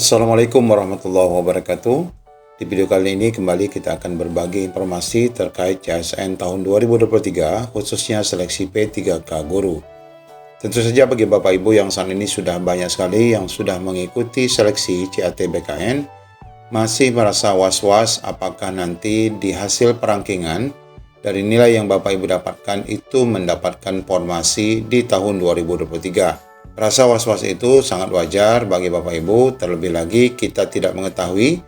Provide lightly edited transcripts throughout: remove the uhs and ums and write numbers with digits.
Assalamualaikum warahmatullahi wabarakatuh. Di video kali ini kembali kita akan berbagi informasi terkait CSN tahun 2023 khususnya seleksi P3K Guru. Tentu saja bagi Bapak Ibu yang saat ini sudah banyak sekali yang sudah mengikuti seleksi CAT BKN masih merasa was-was apakah nanti di hasil perangkingan dari nilai yang Bapak Ibu dapatkan itu mendapatkan formasi di tahun 2023. Rasa was-was itu sangat wajar bagi Bapak Ibu, terlebih lagi kita tidak mengetahui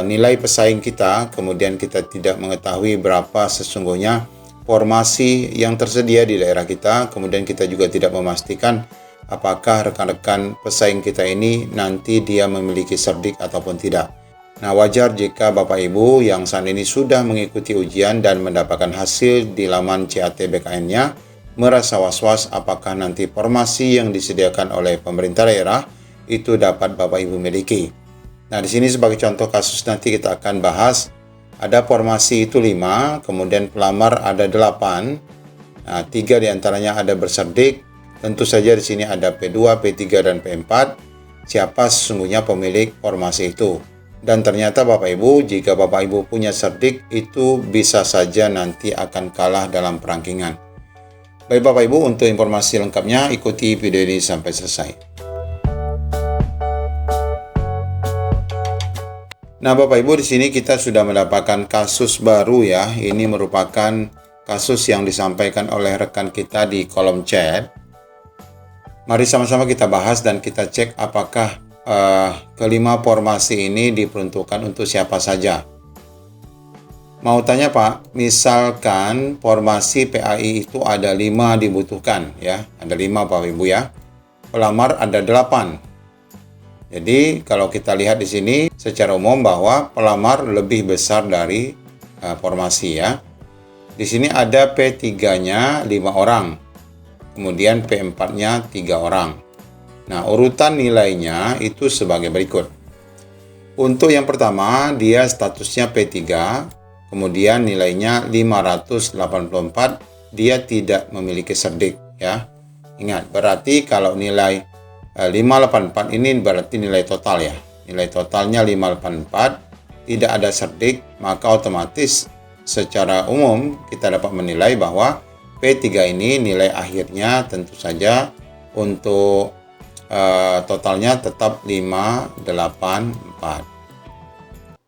nilai pesaing kita, kemudian kita tidak mengetahui berapa sesungguhnya formasi yang tersedia di daerah kita, kemudian kita juga tidak memastikan apakah rekan-rekan pesaing kita ini nanti dia memiliki cerdik ataupun tidak. Nah, wajar jika Bapak Ibu yang saat ini sudah mengikuti ujian dan mendapatkan hasil di laman CAT BKN-nya, merasa was-was apakah nanti formasi yang disediakan oleh pemerintah daerah itu dapat Bapak Ibu miliki. Nah, di sini sebagai contoh kasus nanti kita akan bahas ada formasi itu 5, kemudian pelamar ada 8. Nah, 3 diantaranya ada berserdik. Tentu saja di sini ada P2, P3 dan P4. Siapa sesungguhnya pemilik formasi itu? Dan ternyata Bapak Ibu, jika Bapak Ibu punya cerdik itu bisa saja nanti akan kalah dalam perangkingan. Baik Bapak Ibu, untuk informasi lengkapnya ikuti video ini sampai selesai. Nah Bapak Ibu, di sini kita sudah mendapatkan kasus baru ya. Ini merupakan kasus yang disampaikan oleh rekan kita di kolom chat. Mari sama-sama kita bahas dan kita cek apakah kelima formasi ini diperuntukkan untuk siapa saja. Mau tanya Pak, misalkan formasi PAI itu ada 5 dibutuhkan ya, ada 5 Bapak Ibu ya. Pelamar ada 8. Jadi kalau kita lihat di sini secara umum bahwa pelamar lebih besar dari formasi ya. Di sini ada P3-nya 5 orang. Kemudian P4-nya 3 orang. Nah, urutan nilainya itu sebagai berikut. Untuk yang pertama, dia statusnya P3. Kemudian nilainya 584, dia tidak memiliki cerdik ya. Ingat, berarti kalau nilai 584 ini berarti nilai total ya. Nilai totalnya 584, tidak ada cerdik, maka otomatis secara umum kita dapat menilai bahwa P3 ini nilai akhirnya tentu saja untuk totalnya tetap 584.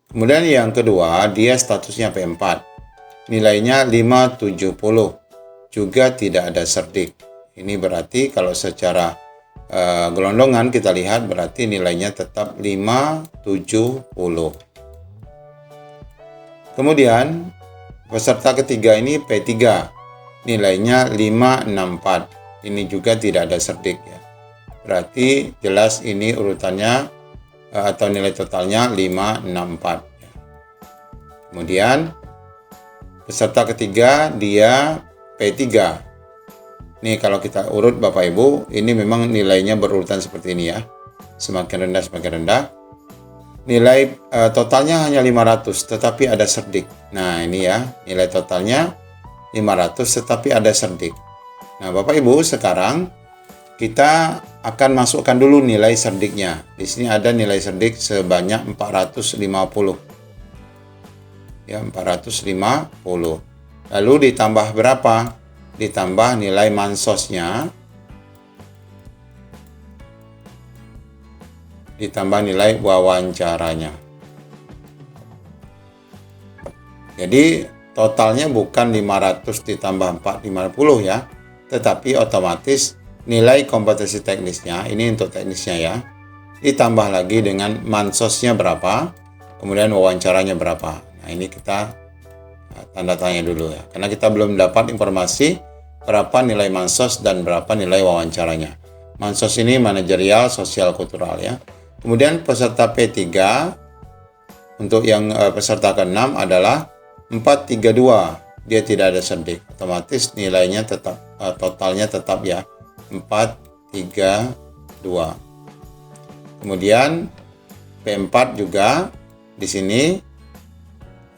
Kemudian yang kedua, dia statusnya P4. Nilainya 570. Juga tidak ada cerdik. Ini berarti kalau secara gelondongan kita lihat berarti nilainya tetap 570. Kemudian peserta ketiga ini P3. Nilainya 564. Ini juga tidak ada cerdik ya. Berarti jelas ini urutannya atau nilai totalnya 564. Kemudian peserta ketiga dia P3. Nih kalau kita urut Bapak Ibu, ini memang nilainya berurutan seperti ini ya. Semakin rendah semakin rendah. Nilai totalnya hanya 500 tetapi ada cerdik. Nah, ini ya, nilai totalnya 500 tetapi ada cerdik. Nah, Bapak Ibu, sekarang kita akan masukkan dulu nilai cerdiknya. Di sini ada nilai cerdik sebanyak 450. Ya, 450. Lalu ditambah berapa? Ditambah nilai mansosnya. Ditambah nilai wawancaranya. Jadi totalnya bukan 500 ditambah 450 ya, tetapi otomatis nilai kompetensi teknisnya, ini untuk teknisnya ya, ditambah lagi dengan mansosnya berapa, kemudian wawancaranya berapa. Nah, ini kita tanda tanya dulu ya, karena kita belum dapat informasi berapa nilai mansos dan berapa nilai wawancaranya. Mansos ini manajerial, sosial, kultural ya. Kemudian peserta P3, untuk yang peserta ke-6 adalah 432, dia tidak ada cerdik, otomatis nilainya tetap, totalnya tetap ya, 432. Kemudian P4 juga di sini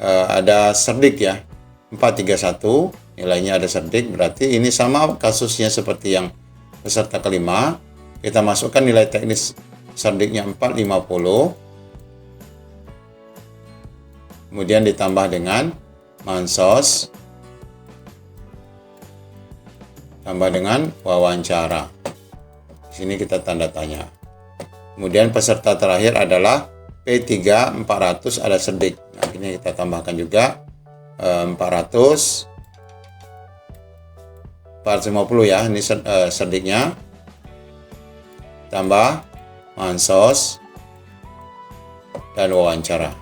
ada cerdik ya, 431, nilainya ada cerdik, berarti ini sama kasusnya seperti yang peserta kelima. Kita masukkan nilai teknis serdiknya 450. Kemudian ditambah dengan mansos, tambah dengan wawancara. Di sini kita tanda tanya. Kemudian peserta terakhir adalah P3 400 ada serdik. Nah, ini kita tambahkan juga 400 450 ya, ini serdiknya, tambah mansos dan wawancara.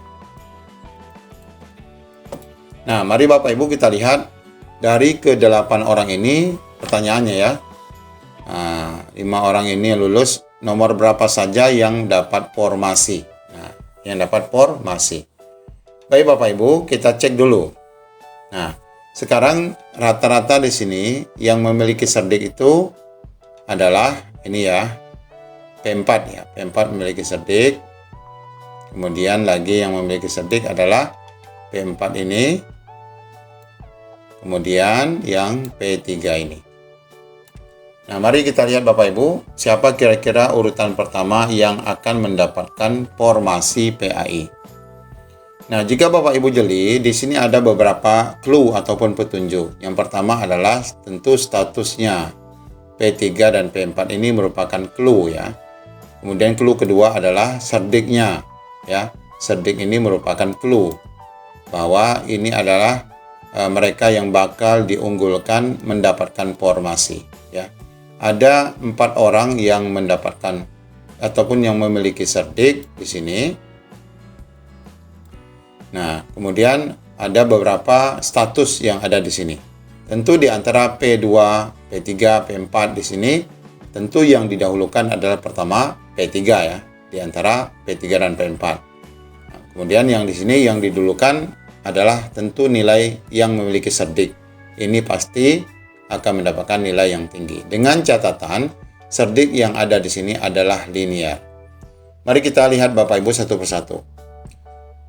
Nah, mari Bapak Ibu kita lihat dari ke-8 orang ini pertanyaannya ya. Nah, 5 orang ini lulus, nomor berapa saja yang dapat formasi? Nah, yang dapat formasi. Baik Bapak Ibu, kita cek dulu. Nah, sekarang rata-rata di sini yang memiliki serdik itu adalah ini ya, P4 ya. P4 memiliki serdik. Kemudian lagi yang memiliki serdik adalah P4 ini. Kemudian yang P3 ini. Nah, mari kita lihat Bapak Ibu, siapa kira-kira urutan pertama yang akan mendapatkan formasi PAI. Nah, jika Bapak Ibu jeli, di sini ada beberapa clue ataupun petunjuk. Yang pertama adalah tentu statusnya. P3 dan P4 ini merupakan clue ya. Kemudian clue kedua adalah serdiknya ya. Serdik ini merupakan clue bahwa ini adalah mereka yang bakal diunggulkan mendapatkan formasi ya. Ada 4 orang yang mendapatkan ataupun yang memiliki serdik di sini. Nah, kemudian ada beberapa status yang ada di sini. Tentu di antara P2, P3, P4 di sini, tentu yang didahulukan adalah pertama P3 ya, di antara P3 dan P4. Nah, kemudian yang di sini yang didahulukan adalah tentu nilai yang memiliki serdik. Ini pasti akan mendapatkan nilai yang tinggi. Dengan catatan, serdik yang ada di sini adalah linear. Mari kita lihat Bapak Ibu satu persatu.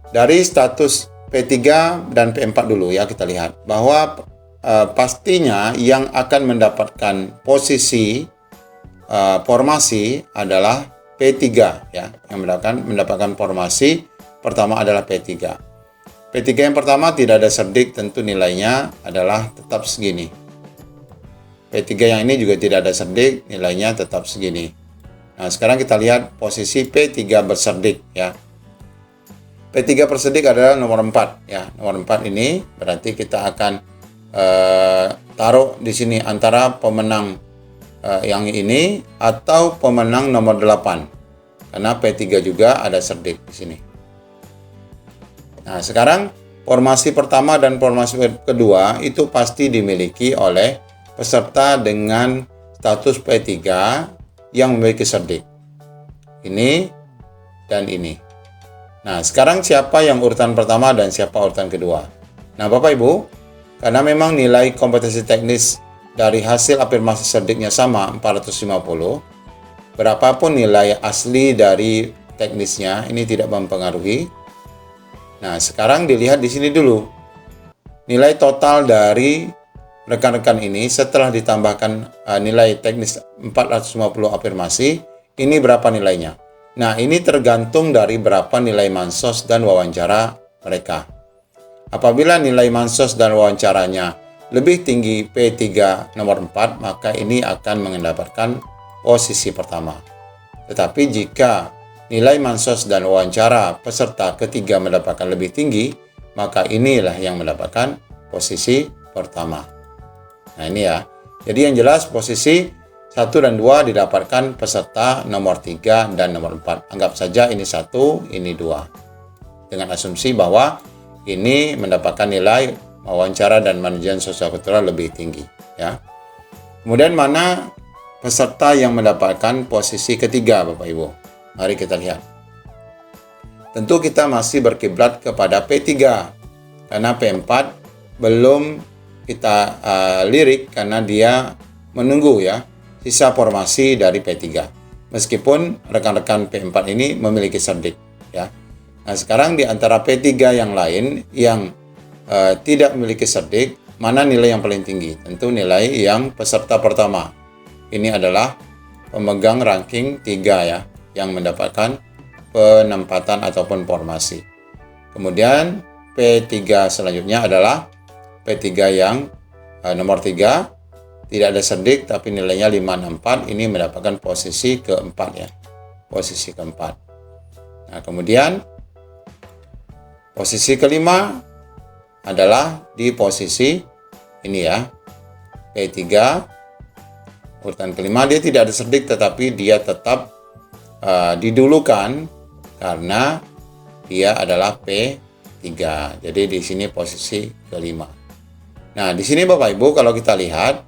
Dari status P3 dan P4 dulu ya, kita lihat bahwa pastinya yang akan mendapatkan posisi formasi adalah P3 ya, yang mendapatkan formasi pertama adalah P3. P3 yang pertama tidak ada serdik, tentu nilainya adalah tetap segini. P3 yang ini juga tidak ada serdik, nilainya tetap segini. Nah, sekarang kita lihat posisi P3 berserdik ya. P3 berserdik adalah nomor 4 ya. Nomor 4 ini berarti kita akan taruh di sini antara pemenang yang ini atau pemenang nomor 8. Karena P3 juga ada serdik di sini. Nah, sekarang formasi pertama dan formasi kedua itu pasti dimiliki oleh peserta dengan status P3 yang memiliki serdik. Ini dan ini. Nah, sekarang siapa yang urutan pertama dan siapa urutan kedua? Nah, Bapak Ibu, karena memang nilai kompetensi teknis dari hasil afirmasi serdiknya sama 450, berapapun nilai asli dari teknisnya ini tidak mempengaruhi. Nah, sekarang dilihat di sini dulu. Nilai total dari rekan-rekan ini setelah ditambahkan nilai teknis 450 afirmasi, ini berapa nilainya? Nah, ini tergantung dari berapa nilai mansos dan wawancara mereka. Apabila nilai mansos dan wawancaranya lebih tinggi P3 nomor 4, maka ini akan mendapatkan posisi pertama. Tetapi jika nilai mansos dan wawancara peserta ketiga mendapatkan lebih tinggi, maka inilah yang mendapatkan posisi pertama. Nah, ini ya. Jadi yang jelas posisi 1 dan 2 didapatkan peserta nomor 3 dan nomor 4. Anggap saja ini 1, ini 2. Dengan asumsi bahwa ini mendapatkan nilai wawancara dan manajemen sosial kultural lebih tinggi. Ya. Kemudian mana peserta yang mendapatkan posisi ketiga Bapak Ibu? Mari kita lihat. Tentu kita masih berkiblat kepada P3. Karena P4 belum kita lirik karena dia menunggu ya. Sisa formasi dari P3. Meskipun rekan-rekan P4 ini memiliki serdik ya. Nah, sekarang di antara P3 yang lain yang tidak memiliki serdik, mana nilai yang paling tinggi? Tentu nilai yang peserta pertama. Ini adalah pemegang ranking 3 ya, yang mendapatkan penempatan ataupun formasi. Kemudian P3 selanjutnya adalah P3 yang nomor 3, tidak ada cerdik tapi nilainya 564, ini mendapatkan posisi keempat ya. Posisi keempat. Nah, kemudian posisi kelima adalah di posisi ini ya. P3 urutan kelima, dia tidak ada cerdik tetapi dia tetap didulukan karena dia adalah P3. Jadi di sini posisi kelima. Nah, di sini Bapak Ibu kalau kita lihat,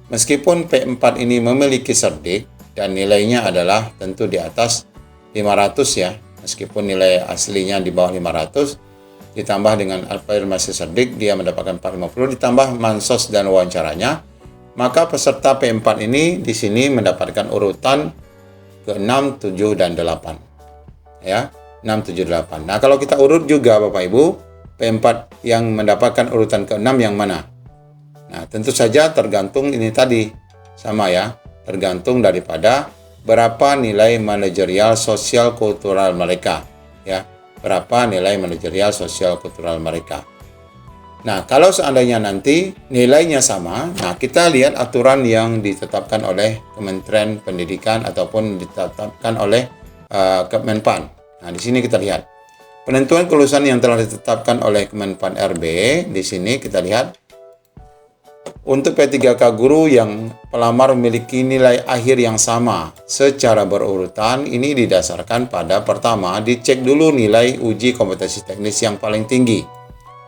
meskipun P4 ini memiliki cerdik dan nilainya adalah tentu di atas 500 ya, meskipun nilai aslinya di bawah 500, ditambah dengan afirmasi cerdik dia mendapatkan 450, ditambah mansos dan wawancaranya, maka peserta P4 ini di sini mendapatkan urutan ke-6, 7, dan 8. Ya, 6, 7, 8. Nah, kalau kita urut juga Bapak Ibu, P4 yang mendapatkan urutan ke-6 yang mana? Nah, tentu saja tergantung ini tadi, sama ya, tergantung daripada berapa nilai manajerial sosial kultural mereka, ya, berapa nilai manajerial sosial kultural mereka. Nah, kalau seandainya nanti nilainya sama, nah kita lihat aturan yang ditetapkan oleh Kementerian Pendidikan ataupun ditetapkan oleh Kemenpan. Nah, di sini kita lihat penentuan kelulusan yang telah ditetapkan oleh Kemenpan RB. Di sini kita lihat untuk P3K guru yang pelamar memiliki nilai akhir yang sama secara berurutan, ini didasarkan pada pertama dicek dulu nilai uji kompetensi teknis yang paling tinggi.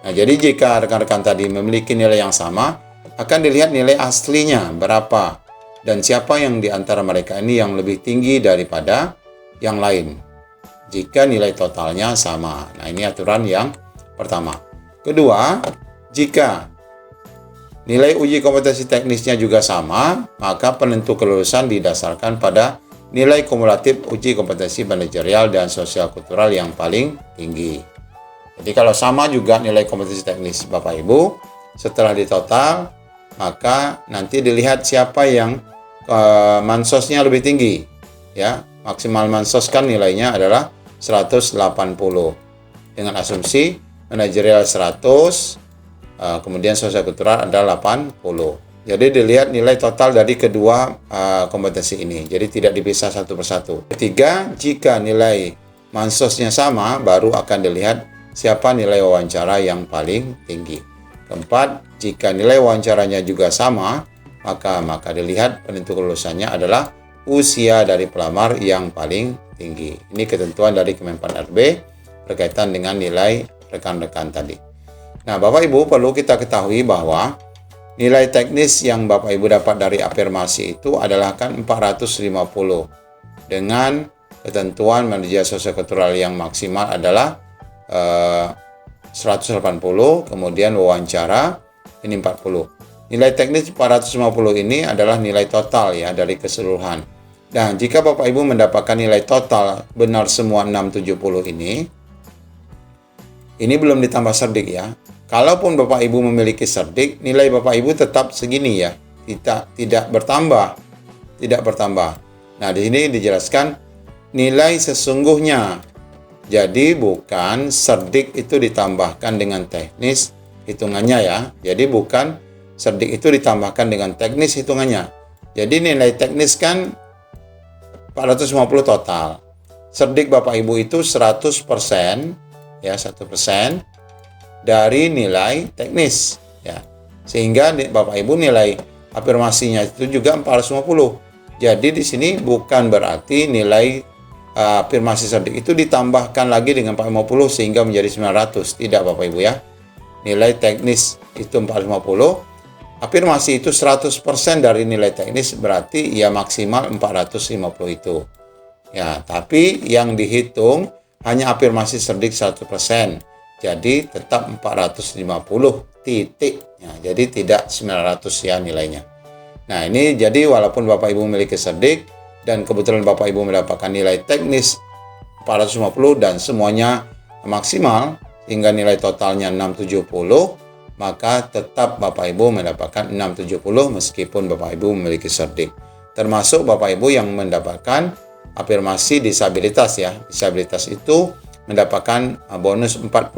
Nah, jadi jika rekan-rekan tadi memiliki nilai yang sama, akan dilihat nilai aslinya berapa dan siapa yang di antara mereka ini yang lebih tinggi daripada yang lain jika nilai totalnya sama. Nah, ini aturan yang pertama. Kedua, jika nilai uji kompetensi teknisnya juga sama, maka penentu kelulusan didasarkan pada nilai kumulatif uji kompetensi manajerial dan sosial kultural yang paling tinggi. Jadi kalau sama juga nilai kompetensi teknis Bapak Ibu, setelah ditotal, maka nanti dilihat siapa yang mansosnya lebih tinggi. Ya, maksimal mansos kan nilainya adalah 180. Dengan asumsi manajerial 100, kemudian sosial kultural ada 80. Jadi dilihat nilai total dari kedua kompetensi ini. Jadi tidak dipisah satu persatu. Ketiga, jika nilai mansosnya sama, baru akan dilihat siapa nilai wawancara yang paling tinggi. Keempat, jika nilai wawancaranya juga sama, maka dilihat penentu kelulusannya adalah usia dari pelamar yang paling tinggi. Ini ketentuan dari Kemenpan RB berkaitan dengan nilai rekan-rekan tadi. Nah, Bapak Ibu perlu kita ketahui bahwa nilai teknis yang Bapak Ibu dapat dari afirmasi itu adalah kan 450 dengan ketentuan manajerial sosiokultural yang maksimal adalah 180, kemudian wawancara ini 40. Nilai teknis 450 ini adalah nilai total ya dari keseluruhan. Dan jika Bapak Ibu mendapatkan nilai total benar semua 670 ini belum ditambah cerdik ya. Kalaupun Bapak Ibu memiliki cerdik, nilai Bapak Ibu tetap segini ya, tidak bertambah, tidak bertambah. Nah, di sini dijelaskan nilai sesungguhnya. Jadi bukan cerdik itu ditambahkan dengan teknis hitungannya ya. Jadi bukan cerdik itu ditambahkan dengan teknis hitungannya. Jadi nilai teknis kan 450 total. Cerdik Bapak Ibu itu 100% ya, 1% dari nilai teknis ya. Sehingga Bapak Ibu nilai afirmasinya itu juga 450. Jadi di sini bukan berarti nilai afirmasi cerdik itu ditambahkan lagi dengan 450 sehingga menjadi 900. Tidak Bapak Ibu ya. Nilai teknis itu 450. Afirmasi itu 100% dari nilai teknis, berarti ya maksimal 450 itu. Ya, tapi yang dihitung hanya afirmasi cerdik 100%. Jadi tetap 450 titik. Ya, jadi tidak 900 ya nilainya. Nah, ini jadi walaupun Bapak Ibu memiliki cerdik dan kebetulan Bapak Ibu mendapatkan nilai teknis 450 dan semuanya maksimal hingga nilai totalnya 670, maka tetap Bapak Ibu mendapatkan 670 meskipun Bapak Ibu memiliki cerdik. Termasuk Bapak Ibu yang mendapatkan afirmasi disabilitas ya. Disabilitas itu mendapatkan bonus 45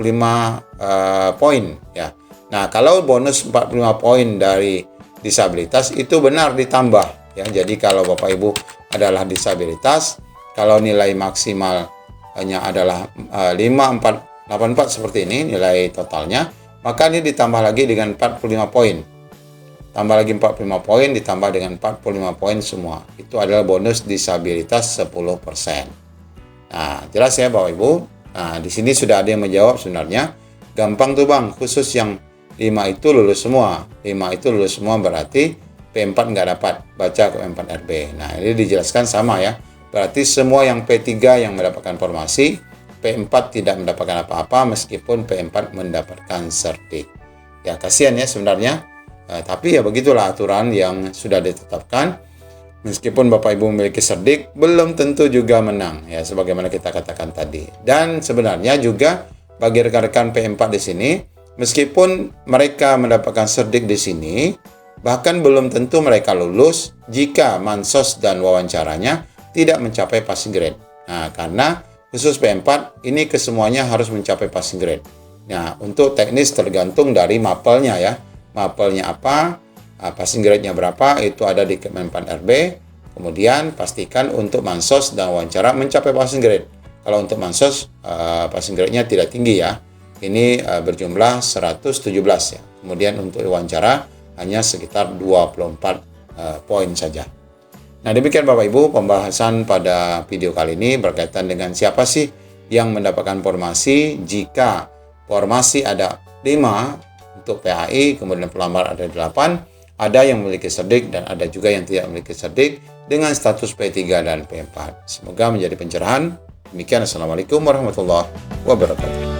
poin ya. Nah, kalau bonus 45 poin dari disabilitas itu benar ditambah ya. Jadi kalau Bapak Ibu adalah disabilitas, kalau nilai maksimalnya adalah 5484 seperti ini nilai totalnya, maka ini ditambah lagi dengan 45 poin. Tambah lagi 45 poin ditambah dengan 45 poin semua. Itu adalah bonus disabilitas 10%. Nah, jelas ya Bapak Ibu. Nah, di sini sudah ada yang menjawab sebenarnya. Gampang tuh Bang, khusus yang 5 itu lulus semua. 5 itu lulus semua berarti P4 nggak dapat baca ke P4RB. Nah, ini dijelaskan sama ya. Berarti semua yang P3 yang mendapatkan formasi, P4 tidak mendapatkan apa-apa meskipun P4 mendapatkan sertik. Ya, kasihan ya sebenarnya. Tapi ya begitulah aturan yang sudah ditetapkan. Meskipun Bapak Ibu memiliki serdik, belum tentu juga menang ya, sebagaimana kita katakan tadi. Dan sebenarnya juga bagi rekan-rekan P4 di sini, meskipun mereka mendapatkan serdik di sini, bahkan belum tentu mereka lulus jika mansos dan wawancaranya tidak mencapai passing grade. Nah, karena khusus P4 ini kesemuanya harus mencapai passing grade. Nah, untuk teknis tergantung dari mapelnya ya. Mapelnya apa? Passing grade-nya berapa, itu ada di Kemen4RB. Kemudian pastikan untuk mansos dan wawancara mencapai passing grade. Kalau untuk mansos, passing grade-nya tidak tinggi ya. Ini berjumlah 117 ya. Kemudian untuk wawancara hanya sekitar 24 poin saja. Nah, demikian Bapak Ibu pembahasan pada video kali ini berkaitan dengan siapa sih yang mendapatkan formasi jika formasi ada 5 untuk PAI, kemudian pelamar ada 8. Ada yang memiliki serdik dan ada juga yang tidak memiliki serdik dengan status P3 dan P4. Semoga menjadi pencerahan. Demikian, Assalamualaikum warahmatullahi wabarakatuh.